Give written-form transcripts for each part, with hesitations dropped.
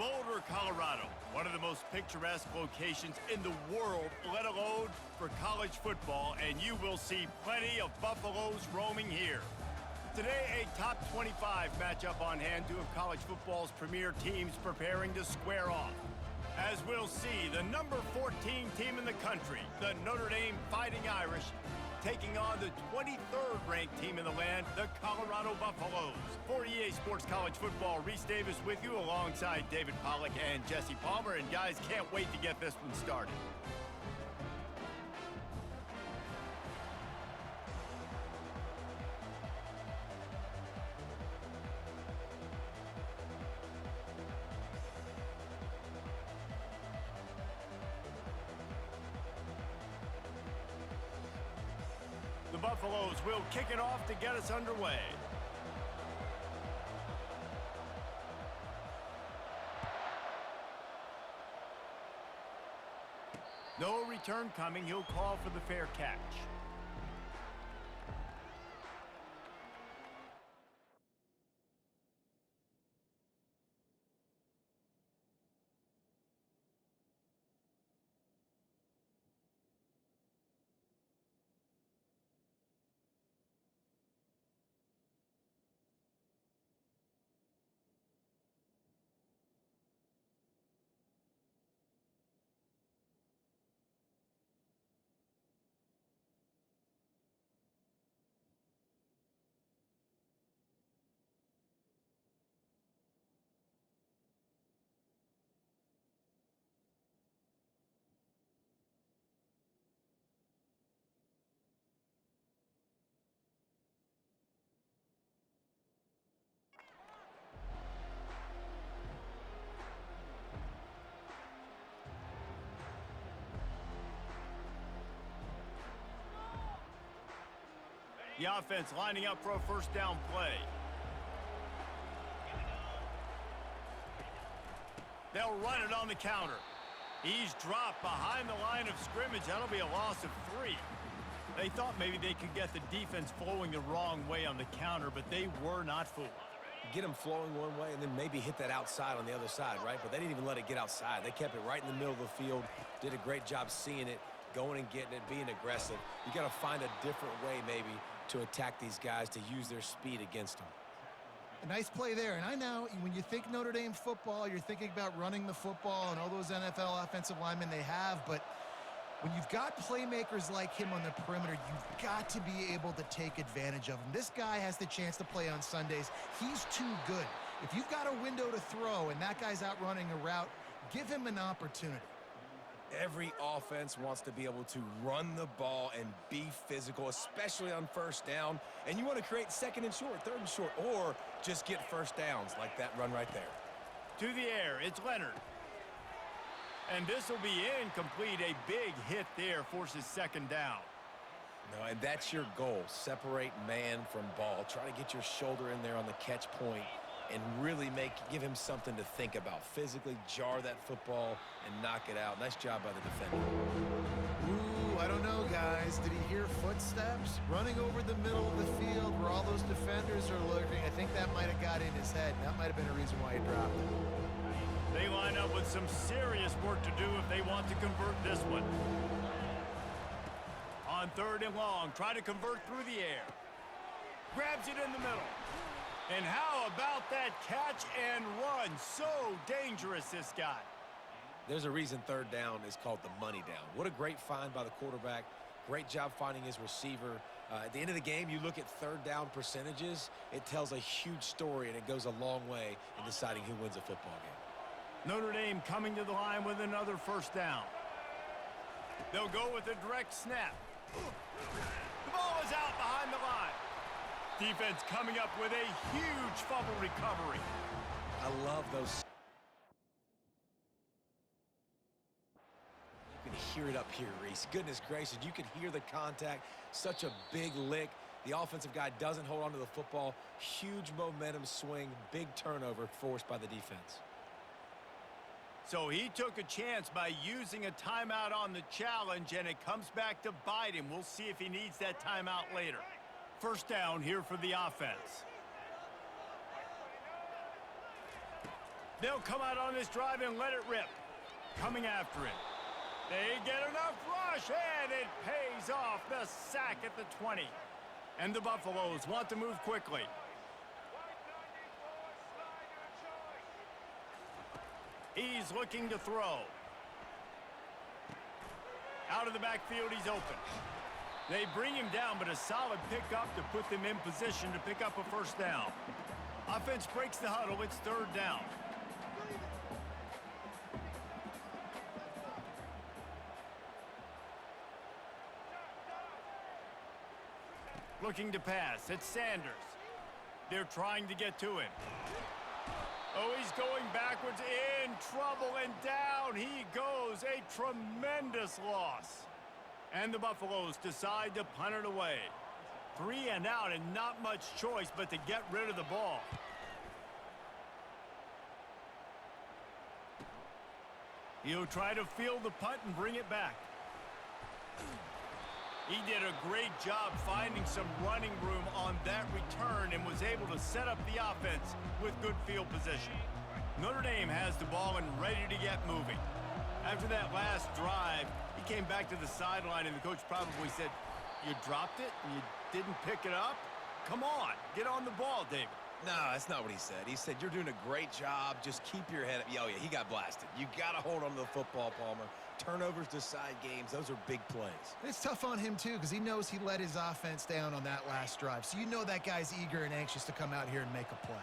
Boulder, Colorado, one of the most picturesque locations in the world, let alone for college football, and you will see plenty of Buffaloes roaming here. Today, a top 25 matchup on hand, two of college football's premier teams preparing to square off. As we'll see, the number 14 team in the country, the Notre Dame Fighting Irish, taking on the 23rd ranked team in the land, the Colorado Buffaloes. For EA Sports College Football, Reese Davis with you alongside David Pollack and Jesse Palmer. And guys, can't wait to get this one started. The Buffaloes will kick it off to get us underway. No return coming. He'll call for the fair catch. The offense lining up for a first down play. They'll run it on the counter. He's dropped behind the line of scrimmage. That'll be a loss of 3. They thought maybe they could get the defense flowing the wrong way on the counter, but they were not fooled. Get them flowing one way and then maybe hit that outside on the other side, right? But they didn't even let it get outside. They kept it right in the middle of the field, did a great job seeing it, going and getting it, being aggressive. You got to find a different way maybe to attack these guys, to use their speed against them. A nice play there. And I know when you think Notre Dame football, you're thinking about running the football and all those NFL offensive linemen they have. But when you've got playmakers like him on the perimeter, you've got to be able to take advantage of him. This guy has the chance to play on Sundays. He's too good. If you've got a window to throw and that guy's out running a route, give him an opportunity. Every offense wants to be able to run the ball and be physical, especially on first down. And you want to create second and short, third and short, or just get first downs like that run right there. To the air, it's Leonard. And this will be incomplete. A big hit there forces second down. No, and that's your goal. Separate man from ball. Try to get your shoulder in there on the catch point and really give him something to think about. Physically jar that football and knock it out. Nice job by the defender. Ooh, I don't know, guys. Did he hear footsteps running over the middle of the field where all those defenders are lurking? I think that might have got in his head. That might have been a reason why he dropped it. They line up with some serious work to do if they want to convert this one. On 3rd and long, try to convert through the air. Grabs it in the middle. And how about that catch and run? So dangerous, this guy. There's a reason 3rd down is called the money down. What a great find by the quarterback. Great job finding his receiver. At the end of the game, you look at 3rd down percentages. It tells a huge story, and it goes a long way in deciding who wins a football game. Notre Dame coming to the line with another first down. They'll go with a direct snap. The ball is out behind the line. Defense coming up with a huge fumble recovery. I love those. You can hear it up here, Reese. Goodness gracious, you can hear the contact. Such a big lick. The offensive guy doesn't hold on to the football. Huge momentum swing, big turnover forced by the defense. So he took a chance by using a timeout on the challenge, and it comes back to bite him. We'll see if he needs that timeout later. First down here for the offense. They'll come out on this drive and let it rip. Coming after it. They get enough rush, and it pays off. The sack at the 20. And the Buffaloes want to move quickly. He's looking to throw. Out of the backfield, he's open. They bring him down, but a solid pickup to put them in position to pick up a first down. Offense breaks the huddle. It's third down. Looking to pass. It's Sanders. They're trying to get to him. Oh, he's going backwards, in trouble, and down he goes. A tremendous loss. And the Buffaloes decide to punt it away. 3 and out, and not much choice but to get rid of the ball. He'll try to field the punt and bring it back. He did a great job finding some running room on that return and was able to set up the offense with good field position. Notre Dame has the ball and ready to get moving. After that last drive, he came back to the sideline and the coach probably said, "You dropped it and you didn't pick it up? Come on, get on the ball, David." No, that's not what he said. He said, "You're doing a great job. Just keep your head up." Oh, yeah, he got blasted. You got to hold on to the football, Palmer. Turnovers decide games. Those are big plays. It's tough on him, too, because he knows he let his offense down on that last drive. So you know that guy's eager and anxious to come out here and make a play.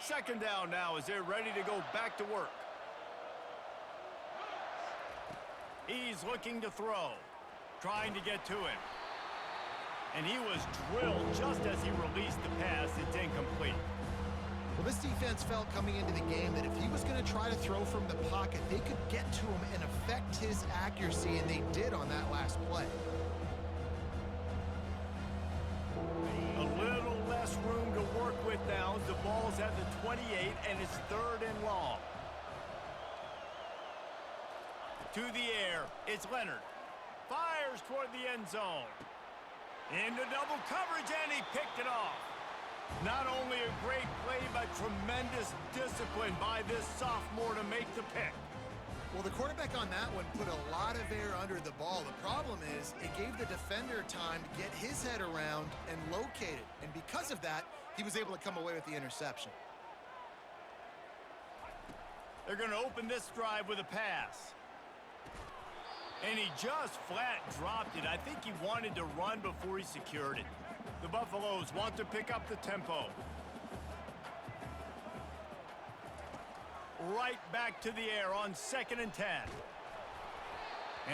Second down now as they're ready to go back to work. He's looking to throw, trying to get to him. And he was drilled just as he released the pass. It's incomplete. Well, this defense felt coming into the game that if he was going to try to throw from the pocket, they could get to him and affect his accuracy, and they did on that last play. A little less room to work with now as the ball's at the 28, and it's third and long. To the air, it's Leonard. Fires toward the end zone. Into double coverage, and he picked it off. Not only a great play, but tremendous discipline by this sophomore to make the pick. Well, the quarterback on that one put a lot of air under the ball. The problem is it gave the defender time to get his head around and locate it. And because of that, he was able to come away with the interception. They're going to open this drive with a pass. And he just flat dropped it. I think he wanted to run before he secured it. The Buffaloes want to pick up the tempo. Right back to the air on 2nd and 10.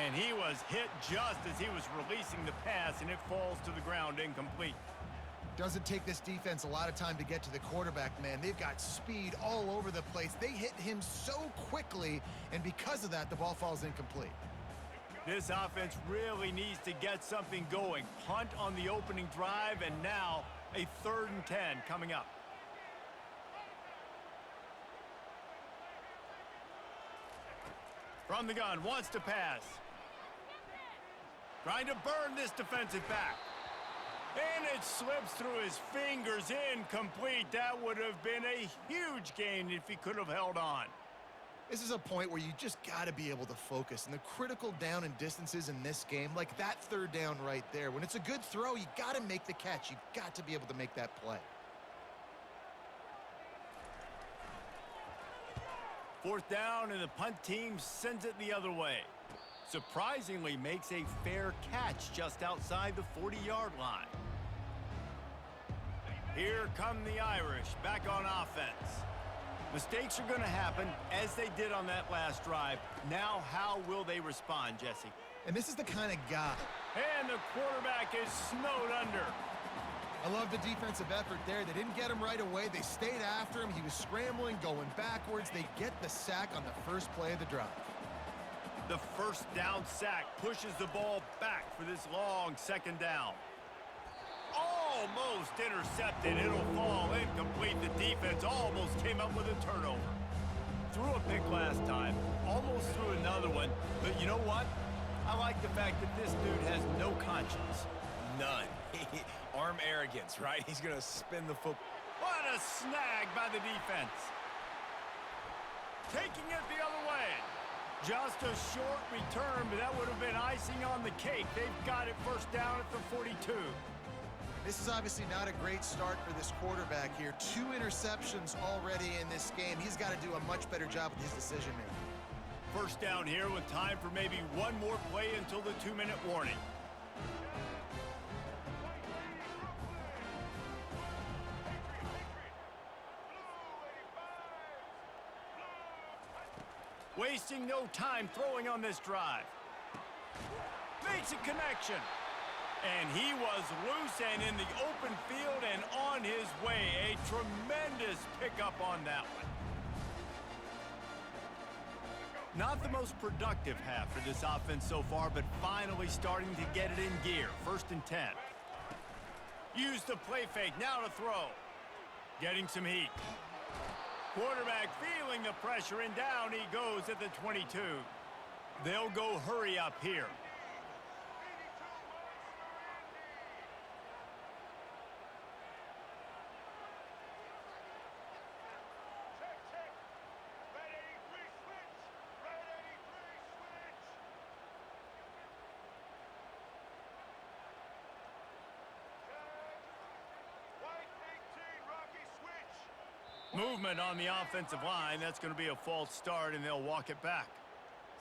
And he was hit just as he was releasing the pass, and it falls to the ground incomplete. Doesn't take this defense a lot of time to get to the quarterback, man. They've got speed all over the place. They hit him so quickly, and because of that, the ball falls incomplete. This offense really needs to get something going. Punt on the opening drive, and now a 3rd and 10 coming up. From the gun, wants to pass. Trying to burn this defensive back. And it slips through his fingers, incomplete. That would have been a huge gain if he could have held on. This is a point where you just got to be able to focus. And the critical down and distances in this game, like that 3rd down right there, when it's a good throw, you got to make the catch. You've got to be able to make that play. 4th down, and the punt team sends it the other way. Surprisingly makes a fair catch just outside the 40-yard line. Here come the Irish back on offense. Mistakes are going to happen, as they did on that last drive. Now, how will they respond, Jesse? And this is the kind of guy. And the quarterback is snowed under. I love the defensive effort there. They didn't get him right away. They stayed after him. He was scrambling, going backwards. They get the sack on the first play of the drive. The first down sack pushes the ball back for this long 2nd down. Almost intercepted. It'll fall incomplete. The defense almost came up with a turnover. Threw a pick last time, almost threw another one, but you know what? I like the fact that this dude has no conscience. None. Arm arrogance, right? He's going to spin the football. What a snag by the defense. Taking it the other way. Just a short return, but that would have been icing on the cake. They've got it first down at the 42. This is obviously not a great start for this quarterback here. 2 interceptions already in this game. He's got to do a much better job with his decision-making. First down here with time for maybe one more play until the 2-minute warning. Wasting no time throwing on this drive. Makes a connection. And he was loose and in the open field and on his way. A tremendous pickup on that one. Not the most productive half for this offense so far, but finally starting to get it in gear. 1st and 10. Use the play fake, now to throw. Getting some heat. Quarterback feeling the pressure, and down he goes at the 22. They'll go hurry up here. Movement on the offensive line. That's going to be a false start, and they'll walk it back.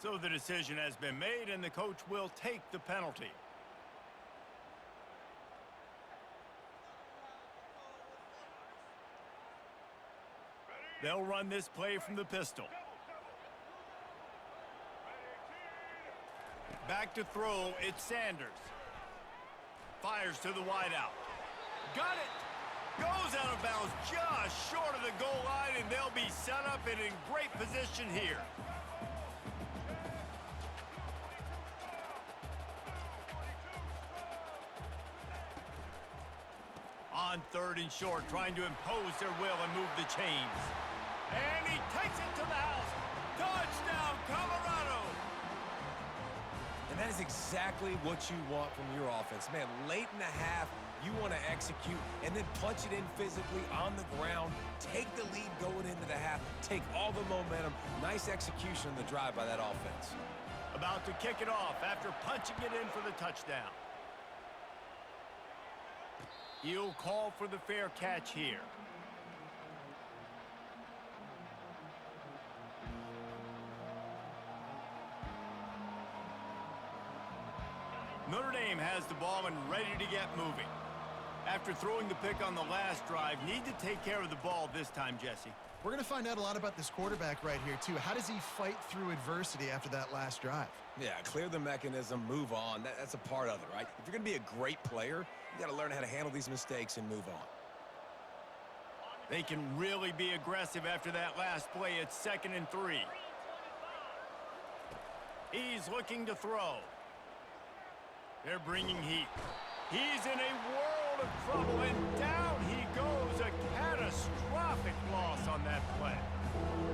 So the decision has been made, and the coach will take the penalty. They'll run this play from the pistol. Back to throw, it's Sanders. Fires to the wideout. Got it! Goes out of bounds just short of the goal line, and they'll be set up and in great position here. On 3rd and short, trying to impose their will and move the chains. And he takes it to the house. Touchdown, Colorado! And that is exactly what you want from your offense. Man, late in the half, you want to execute and then punch it in physically on the ground. Take the lead going into the half. Take all the momentum. Nice execution on the drive by that offense. About to kick it off after punching it in for the touchdown. He'll call for the fair catch here. Notre Dame has the ball and ready to get moving. After throwing the pick on the last drive, need to take care of the ball this time, Jesse. We're going to find out a lot about this quarterback right here, too. How does he fight through adversity after that last drive? Yeah, clear the mechanism, move on. That's a part of it, right? If you're going to be a great player, you got to learn how to handle these mistakes and move on. They can really be aggressive after that last play. It's 2nd and 3. He's looking to throw. They're bringing heat. He's in a world of trouble, and down he goes. A catastrophic loss on that play.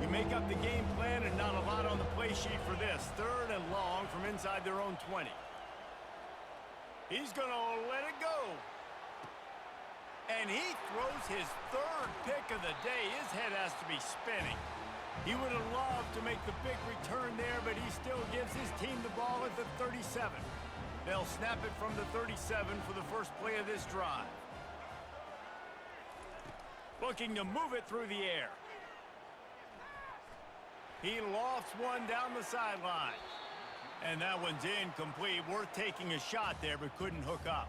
You make up the game plan and not a lot on the play sheet for this. 3rd and long from inside their own 20. He's going to let it go. And he throws his 3rd pick of the day. His head has to be spinning. He would have loved to make the big return there, but he still gives his team the ball at the 37. They'll snap it from the 37 for the first play of this drive. Looking to move it through the air. He lofts one down the sideline. And that one's incomplete. Worth taking a shot there, but couldn't hook up.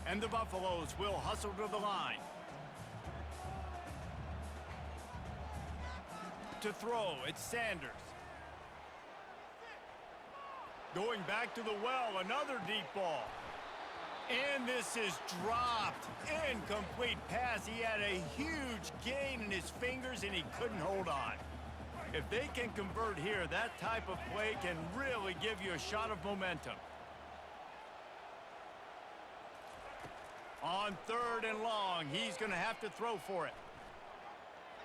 And the Buffaloes will hustle to the line. To throw, it's Sanders. Going back to the well, another deep ball. And this is dropped. Incomplete pass. He had a huge gain in his fingers, and he couldn't hold on. If they can convert here, that type of play can really give you a shot of momentum. On 3rd and long, he's going to have to throw for it.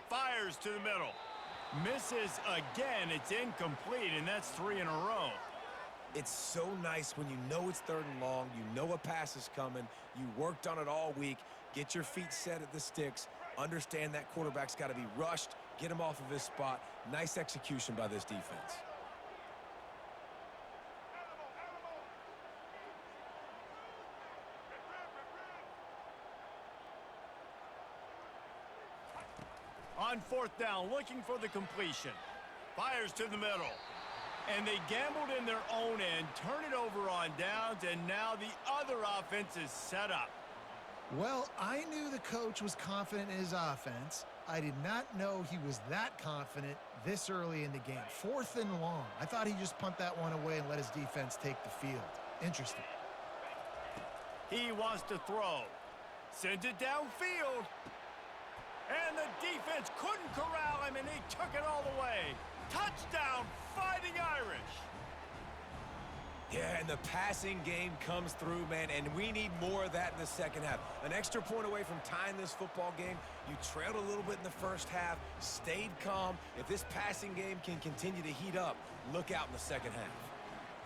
Fires to the middle. Misses again. It's incomplete, and that's 3 in a row. It's so nice when you know it's 3rd and long, you know a pass is coming, you worked on it all week, get your feet set at the sticks, understand that quarterback's got to be rushed, get him off of his spot. Nice execution by this defense. On 4th down, looking for the completion. Fires to the middle. And they gambled in their own end, turn it over on downs, and now the other offense is set up. Well, I knew the coach was confident in his offense. I did not know he was that confident this early in the game. 4th and long. I thought he'd just punt that one away and let his defense take the field. Interesting. He wants to throw. Sends it downfield. And the defense couldn't corral him, and he took it all the way. Touchdown, Fighting Irish. Yeah, and the passing game comes through, man, and we need more of that in the second half. An extra point away from tying this football game. You trailed a little bit in the first half, stayed calm. If this passing game can continue to heat up, look out in the second half.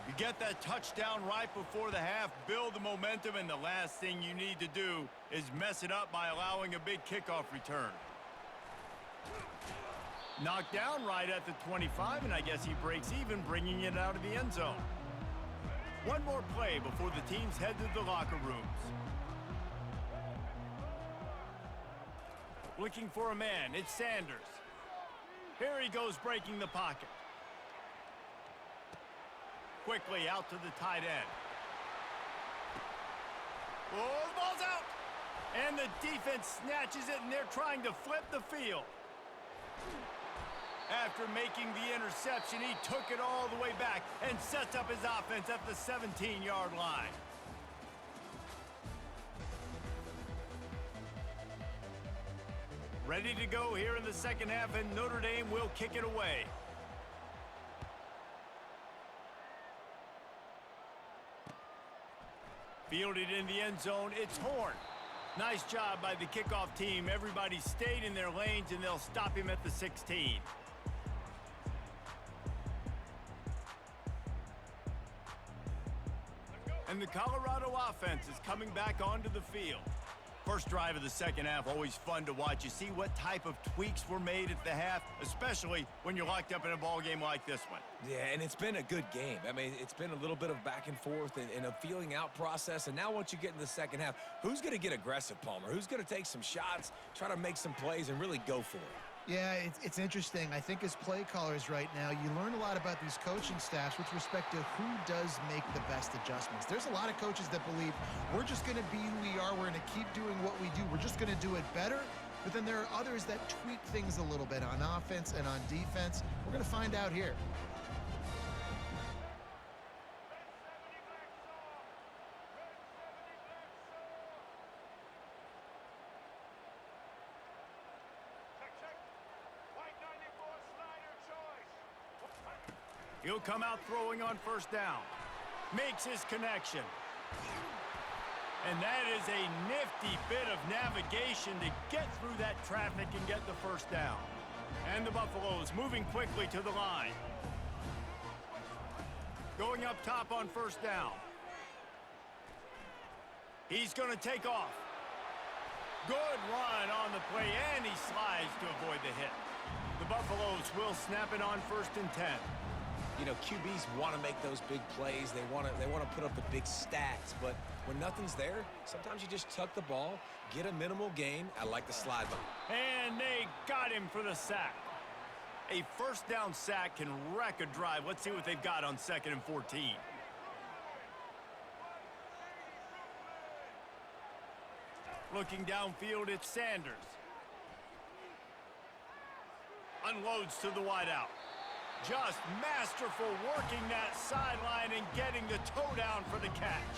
You get that touchdown right before the half, build the momentum, and the last thing you need to do is mess it up by allowing a big kickoff return. Knocked down right at the 25, and I guess he breaks even, bringing it out of the end zone. One more play before the teams head to the locker rooms. Looking for a man, it's Sanders. Here he goes, breaking the pocket. Quickly out to the tight end. Oh, the ball's out! And the defense snatches it, and they're trying to flip the field. After making the interception, he took it all the way back and sets up his offense at the 17-yard line. Ready to go here in the second half, and Notre Dame will kick it away. Fielded in the end zone, it's Horn. Nice job by the kickoff team. Everybody stayed in their lanes, and they'll stop him at the 16. And the Colorado offense is coming back onto the field. First drive of the second half, always fun to watch. You see what type of tweaks were made at the half, especially when you're locked up in a ball game like this one. Yeah, and it's been a good game. I mean, it's been a little bit of back and forth and a feeling out process. And now once you get in the second half, who's going to get aggressive, Palmer? Who's going to take some shots, try to make some plays, and really go for it? Yeah, it's interesting. I think as play callers right now, you learn a lot about these coaching staffs with respect to who does make the best adjustments. There's a lot of coaches that believe we're just going to be who we are. We're going to keep doing what we do. We're just going to do it better. But then there are others that tweak things a little bit on offense and on defense. We're going to find out here. He'll come out throwing on first down. Makes his connection. And that is a nifty bit of navigation to get through that traffic and get the first down. And the Buffaloes moving quickly to the line. Going up top on first down. He's going to take off. Good run on the play, and he slides to avoid the hit. The Buffaloes will snap it on 1st and 10. You know, QBs want to make those big plays. They want to put up the big stats. But when nothing's there, sometimes you just tuck the ball, get a minimal gain. I like the slide ball. And they got him for the sack. A first down sack can wreck a drive. Let's see what they've got on 2nd and 14. Looking downfield, it's Sanders. Unloads to the wideout. Just masterful working that sideline and getting the toe down for the catch.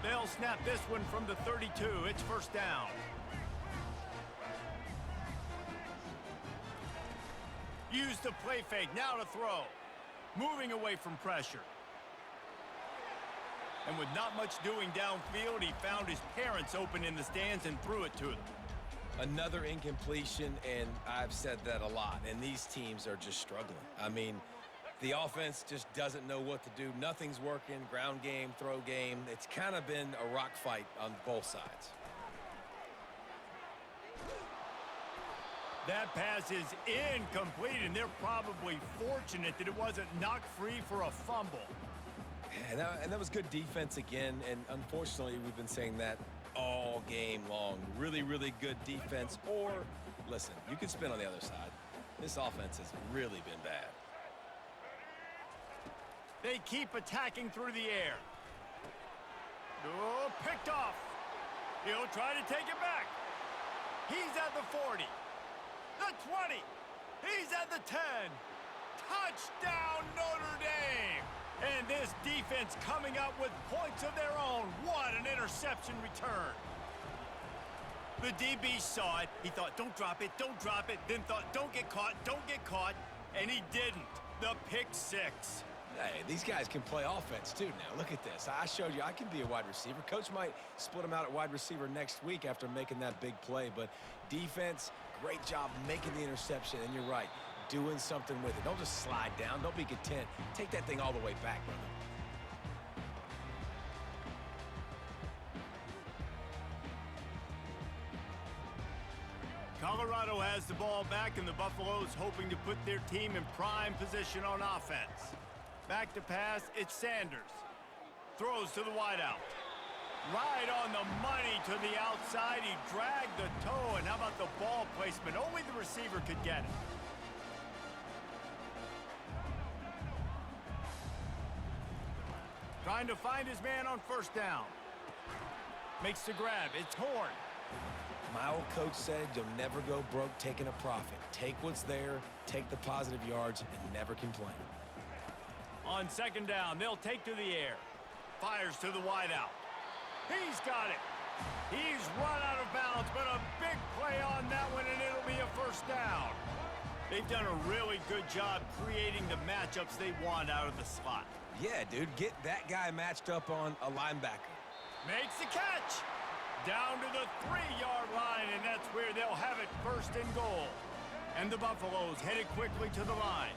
They'll snap this one from the 32. It's first down. Use the play fake. Now to throw. Moving away from pressure. And with not much doing downfield, he found his parents open in the stands and threw it to them. Another incompletion, and I've said that a lot, and these teams are just struggling. I mean, the offense just doesn't know what to do. Nothing's working, ground game, throw game. It's kind of been a rock fight on both sides. That pass is incomplete, and they're probably fortunate that it wasn't knocked free for a fumble. And that was good defense again, and unfortunately, we've been saying that all game long. Really, really good defense. Or, listen, you can spin on the other side. This offense has really been bad. They keep attacking through the air. Oh, picked off. He'll try to take it back. He's at the 40. The 20. He's at the 10. Touchdown, Notre Dame. And this defense coming up with points of their own. What an interception return. The DB saw it. He thought, don't drop it, don't drop it. Then thought, don't get caught, don't get caught. And he didn't. The pick six. Hey, these guys can play offense, too, now. Look at this. I showed you I can be a wide receiver. Coach might split him out at wide receiver next week after making that big play. But defense, great job making the interception. And you're right, doing something with it. Don't just slide down. Don't be content. Take that thing all the way back, brother. Colorado has the ball back, and the Buffaloes hoping to put their team in prime position on offense. Back to pass, it's Sanders. Throws to the wideout. Right on the money to the outside. He dragged the toe, and how about the ball placement? Only the receiver could get it. Trying to find his man on first down. Makes the grab. It's Horn. My old coach said you'll never go broke taking a profit. Take what's there, take the positive yards, and never complain. On second down, they'll take to the air. Fires to the wideout. He's got it. He's run out of bounds, but a big play on that one, and it'll be a first down. They've done a really good job creating the matchups they want out of the slot. Yeah, dude, get that guy matched up on a linebacker. Makes the catch. Down to the 3-yard line, and that's where they'll have it, first and goal. And the Buffaloes headed quickly to the line.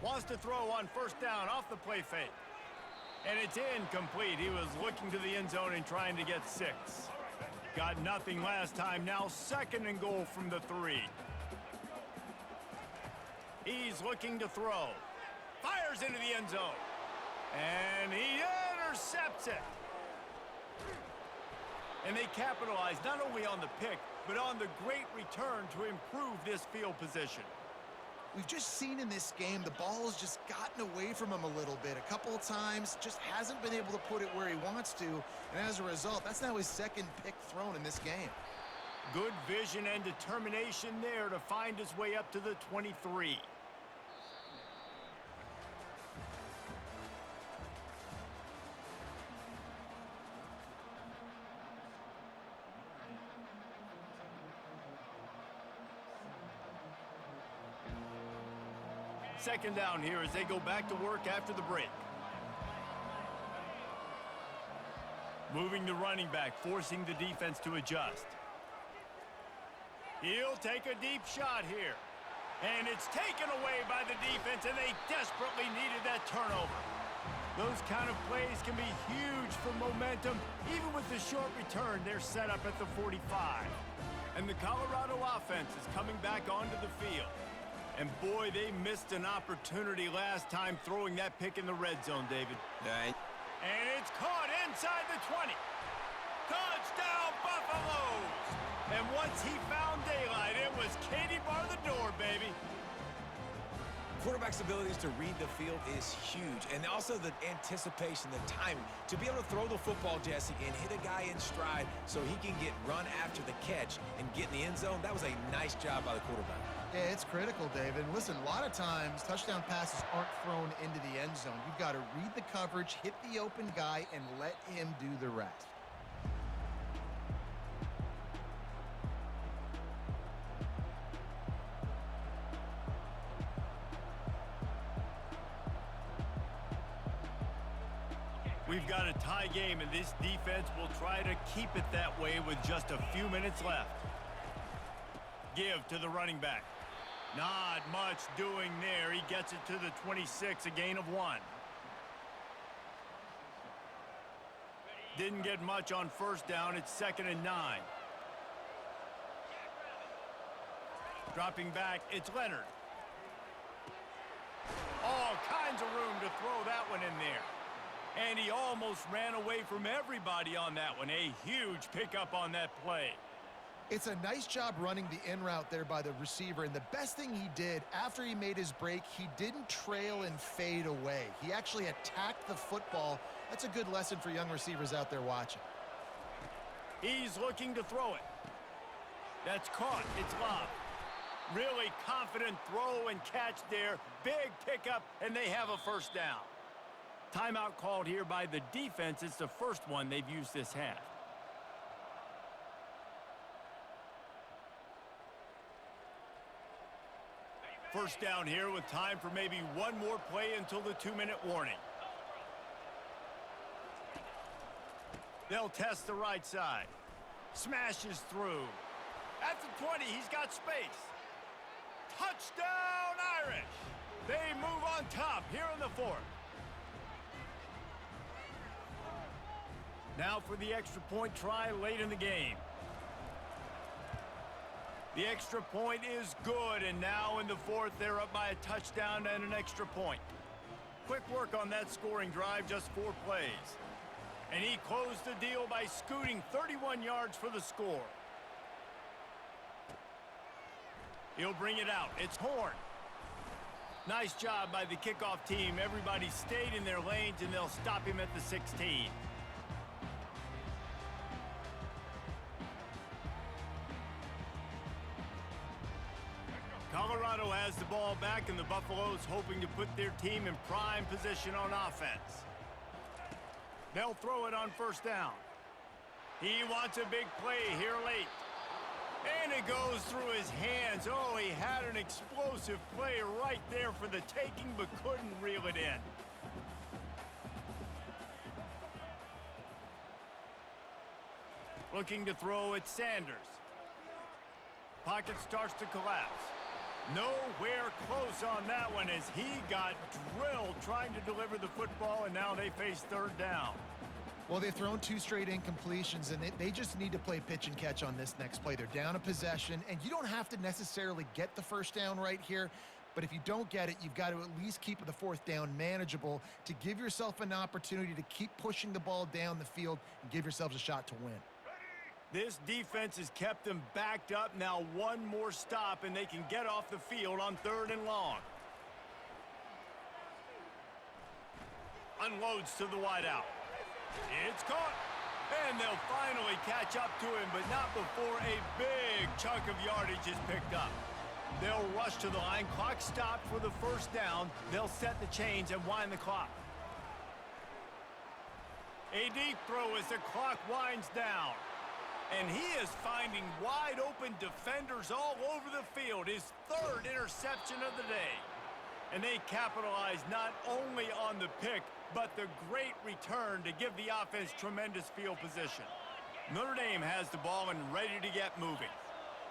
Wants to throw on first down off the play fake. And it's incomplete. He was looking to the end zone and trying to get 6. Got nothing last time. Now second and goal from the 3. He's looking to throw. Fires into the end zone. And he intercepts it. And they capitalize not only on the pick, but on the great return to improve this field position. We've just seen in this game the ball has just gotten away from him a little bit. A couple of times, just hasn't been able to put it where he wants to. And as a result, that's now his second pick thrown in this game. Good vision and determination there to find his way up to the 23. Second down here as they go back to work after the break. Moving the running back, forcing the defense to adjust. He'll take a deep shot here. And it's taken away by the defense, and they desperately needed that turnover. Those kind of plays can be huge for momentum. Even with the short return, they're set up at the 45. And the Colorado offense is coming back onto the field. And boy, they missed an opportunity last time throwing that pick in the red zone, David. Right. And it's caught inside the 20. Touchdown, Buffaloes! And once he found daylight, it was Katie bar the door, baby. Quarterback's abilities to read the field is huge, and also the anticipation, the timing. To be able to throw the football, Jesse, and hit a guy in stride so he can get run after the catch and get in the end zone, that was a nice job by the quarterback. Yeah, it's critical, David. Listen, a lot of times touchdown passes aren't thrown into the end zone. You've got to read the coverage, hit the open guy, and let him do the rest. We've got a tie game, and this defense will try to keep it that way with just a few minutes left. Give to the running back. Not much doing there. He gets it to the 26, a gain of 1. Didn't get much on first down. It's 2nd and 9. Dropping back, it's Leonard. All kinds of room to throw that one in there. And he almost ran away from everybody on that one. A huge pickup on that play. It's a nice job running the in route there by the receiver, and the best thing he did after he made his break, he didn't trail and fade away. He actually attacked the football. That's a good lesson for young receivers out there watching. He's looking to throw it. That's caught. It's lobbed. Really confident throw and catch there. Big pickup, and they have a first down. Timeout called here by the defense. It's the first one they've used this half. First down here with time for maybe one more play until the 2-minute warning. They'll test the right side. Smashes through. At the 20, he's got space. Touchdown, Irish! They move on top here in the 4th. Now for the extra point try late in the game. The extra point is good, and now in the 4th, they're up by a touchdown and an extra point. Quick work on that scoring drive, just 4 plays. And he closed the deal by scooting 31 yards for the score. He'll bring it out. It's Horn. Nice job by the kickoff team. Everybody stayed in their lanes, and they'll stop him at the 16. Colorado has the ball back, and the Buffaloes hoping to put their team in prime position on offense. They'll throw it on first down. He wants a big play here late. And it goes through his hands. Oh, he had an explosive play right there for the taking, but couldn't reel it in. Looking to throw at Sanders. Pocket starts to collapse. Nowhere close on that one as he got drilled trying to deliver the football, and now they face 3rd down. Well, they've thrown 2 straight incompletions, and they just need to play pitch and catch on this next play. They're down a possession, and you don't have to necessarily get the first down right here, but if you don't get it, you've got to at least keep the 4th down manageable to give yourself an opportunity to keep pushing the ball down the field and give yourselves a shot to win. This defense has kept them backed up. Now one more stop, and they can get off the field on 3rd and long. Unloads to the wideout. It's caught. And they'll finally catch up to him, but not before a big chunk of yardage is picked up. They'll rush to the line. Clock stopped for the first down. They'll set the chains and wind the clock. A deep throw as the clock winds down. And he is finding wide open defenders all over the field. His 3rd interception of the day. And they capitalize not only on the pick, but the great return to give the offense tremendous field position. Notre Dame has the ball and ready to get moving.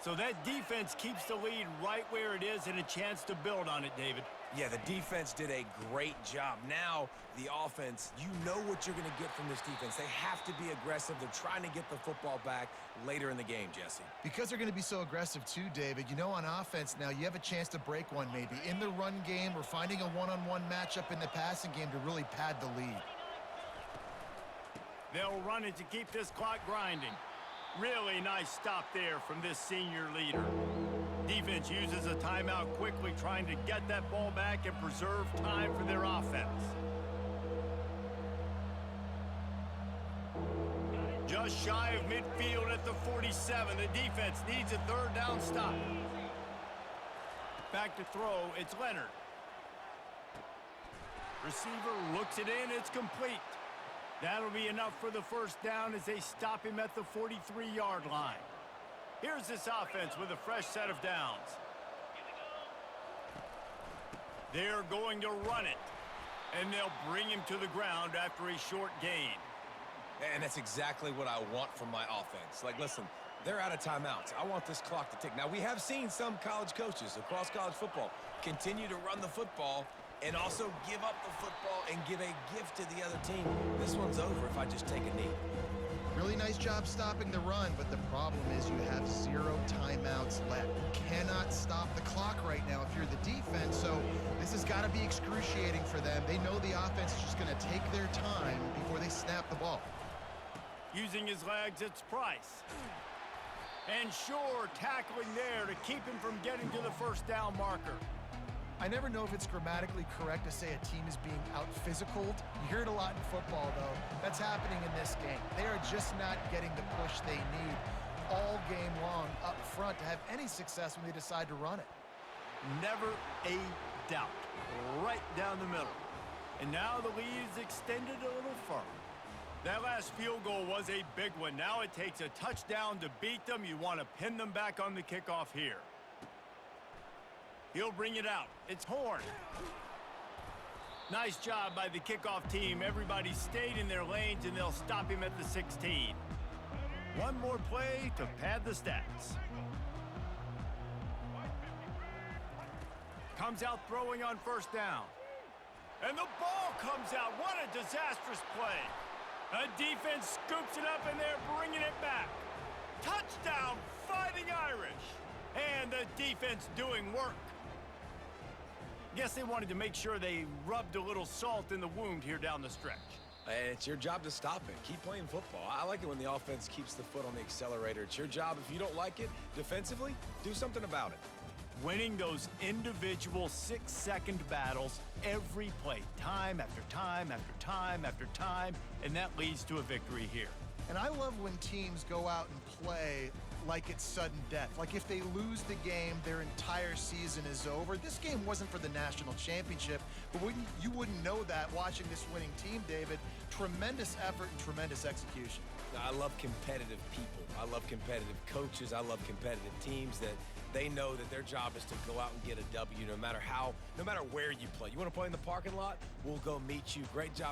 So that defense keeps the lead right where it is and a chance to build on it, David. Yeah, the defense did a great job. Now, the offense, you know what you're going to get from this defense. They have to be aggressive. They're trying to get the football back later in the game, Jesse. Because they're going to be so aggressive too, David, you know, on offense now, you have a chance to break one maybe in the run game or finding a one-on-one matchup in the passing game to really pad the lead. They'll run it to keep this clock grinding. Really nice stop there from this senior leader. Defense uses a timeout quickly, trying to get that ball back and preserve time for their offense. Just shy of midfield at the 47. The defense needs a 3rd down stop. Back to throw, it's Leonard. Receiver looks it in, it's complete. That'll be enough for the first down as they stop him at the 43-yard line. Here's this offense with a fresh set of downs. They're going to run it. And they'll bring him to the ground after a short gain. And that's exactly what I want from my offense. Like, listen, they're out of timeouts. I want this clock to tick. Now, we have seen some college coaches across college football continue to run the football and also give up the football and give a gift to the other team. This one's over if I just take a knee. Really nice job stopping the run, but the problem is you have 0 timeouts left. You cannot stop the clock right now if you're the defense, so this has got to be excruciating for them. They know the offense is just going to take their time before they snap the ball. Using his legs, it's Price. And Shore tackling there to keep him from getting to the first down marker. I never know if it's grammatically correct to say a team is being out-physicaled. You hear it a lot in football, though. That's happening in this game. They are just not getting the push they need all game long up front to have any success when they decide to run it. Never a doubt. Right down the middle. And now the lead is extended a little further. That last field goal was a big one. Now it takes a touchdown to beat them. You want to pin them back on the kickoff here. He'll bring it out. It's Horn. Nice job by the kickoff team. Everybody stayed in their lanes, and they'll stop him at the 16. One more play to pad the stats. Comes out throwing on first down. And the ball comes out. What a disastrous play. The defense scoops it up, and they're bringing it back. Touchdown, Fighting Irish. And the defense doing work. Guess they wanted to make sure they rubbed a little salt in the wound here down the stretch. And it's your job to stop it. Keep playing football. I like it when the offense keeps the foot on the accelerator. It's your job. If you don't like it defensively, do something about it. Winning those individual 6-second battles every play, time after time after time after time, and that leads to a victory here. And I love when teams go out and play like it's sudden death. Like if they lose the game, their entire season is over. This game wasn't for the national championship, but you wouldn't know that watching this winning team, David. Tremendous effort and tremendous execution. I love competitive people. I love competitive coaches. I love competitive teams that they know that their job is to go out and get a W no matter where you play. You want to play in the parking lot? We'll go meet you. Great job.